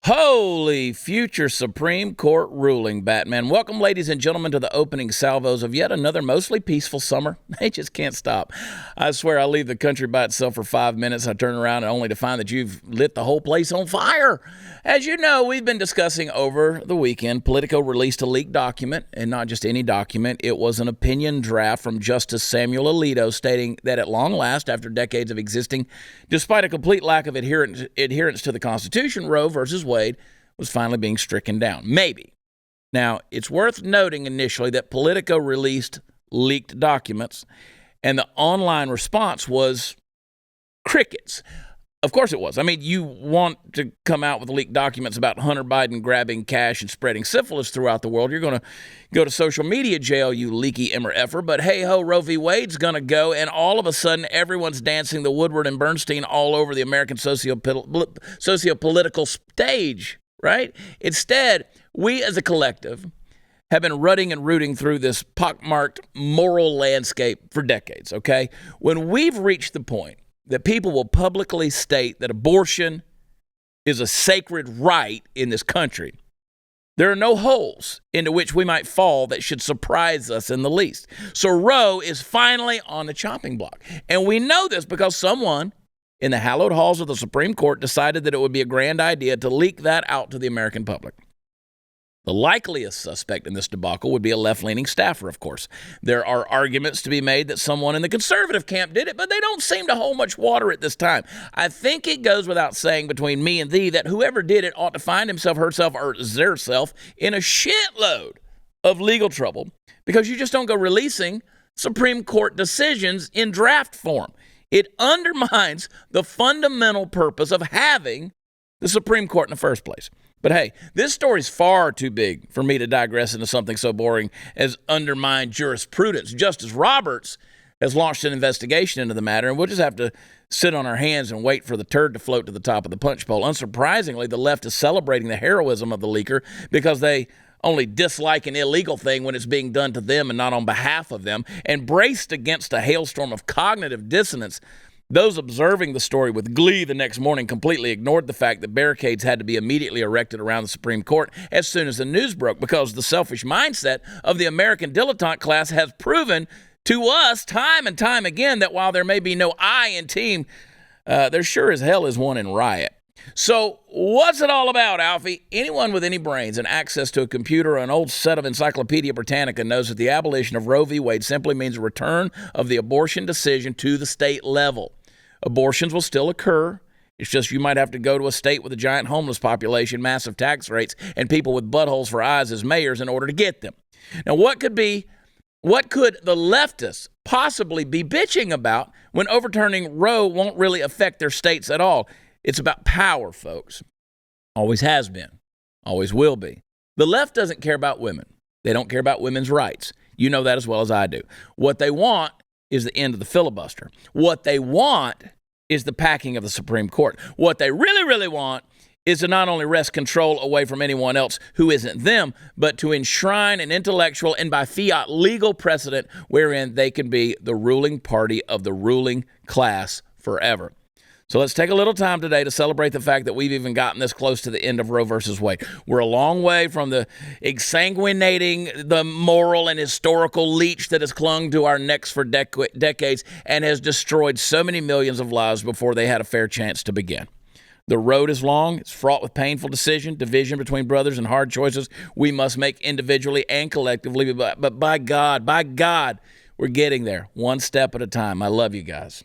Holy future Supreme Court ruling, Batman. Welcome, ladies and gentlemen, to the opening salvos of yet another mostly peaceful summer. They just can't stop. I swear I leave the country by itself for 5 minutes. I turn around only to find that you've lit the whole place on fire. As you know, we've been discussing over the weekend, Politico released a leaked document, and not just any document. It was an opinion draft from Justice Samuel Alito stating that at long last, after decades of existing, despite a complete lack of adherence to the Constitution, Roe versus Wade was finally being stricken down. Maybe. Now, it's worth noting initially that Politico released leaked documents, and the online response was crickets. Of course it was. I mean, you want to come out with leaked documents about Hunter Biden grabbing cash and spreading syphilis throughout the world. You're going to go to social media jail, you leaky MRFer. But hey-ho, Roe v. Wade's going to go, and all of a sudden, everyone's dancing the Woodward and Bernstein all over the American socio-political stage, right? Instead, we as a collective have been rutting and rooting through this pockmarked moral landscape for decades, okay? When we've reached the point that people will publicly state that abortion is a sacred right in this country, there are no holes into which we might fall that should surprise us in the least. So Roe is finally on the chopping block. And we know this because someone in the hallowed halls of the Supreme Court decided that it would be a grand idea to leak that out to the American public. The likeliest suspect in this debacle would be a left-leaning staffer, of course. There are arguments to be made that someone in the conservative camp did it, but they don't seem to hold much water at this time. I think it goes without saying between me and thee that whoever did it ought to find himself, herself, or xirself in a shitload of legal trouble because you just don't go releasing Supreme Court decisions in draft form. It undermines the fundamental purpose of having the Supreme Court in the first place. But hey, this story's far too big for me to digress into something so boring as undermined jurisprudence. Justice Roberts has launched an investigation into the matter, and we'll just have to sit on our hands and wait for the turd to float to the top of the punch bowl. Unsurprisingly, the left is celebrating the heroism of the leaker because they only dislike an illegal thing when it's being done to them and not on behalf of them. And braced against a hailstorm of cognitive dissonance, those observing the story with glee the next morning completely ignored the fact that barricades had to be immediately erected around the Supreme Court as soon as the news broke because the selfish mindset of the American dilettante class has proven to us time and time again that while there may be no I in team, there sure as hell is one in riot. So what's it all about, Alfie? Anyone with any brains and access to a computer or an old set of Encyclopedia Britannica knows that the abolition of Roe v. Wade simply means a return of the abortion decision to the state level. Abortions will still occur. It's just you might have to go to a state with a giant homeless population, massive tax rates, and people with buttholes for eyes as mayors in order to get them. Now, what could the leftists possibly be bitching about when overturning Roe won't really affect their states at all? It's about power, folks. Always has been. Always will be. The left doesn't care about women. They don't care about women's rights. You know that as well as I do. What they want is the end of the filibuster. What they want is the packing of the Supreme Court. What they really, really want is to not only wrest control away from anyone else who isn't them, but to enshrine an intellectual and by fiat legal precedent wherein they can be the ruling party of the ruling class forever. So let's take a little time today to celebrate the fact that we've even gotten this close to the end of Roe versus Wade. We're a long way from the exsanguinating, the moral and historical leech that has clung to our necks for decades and has destroyed so many millions of lives before they had a fair chance to begin. The road is long. It's fraught with painful division between brothers, and hard choices we must make individually and collectively. But by God, we're getting there one step at a time. I love you guys.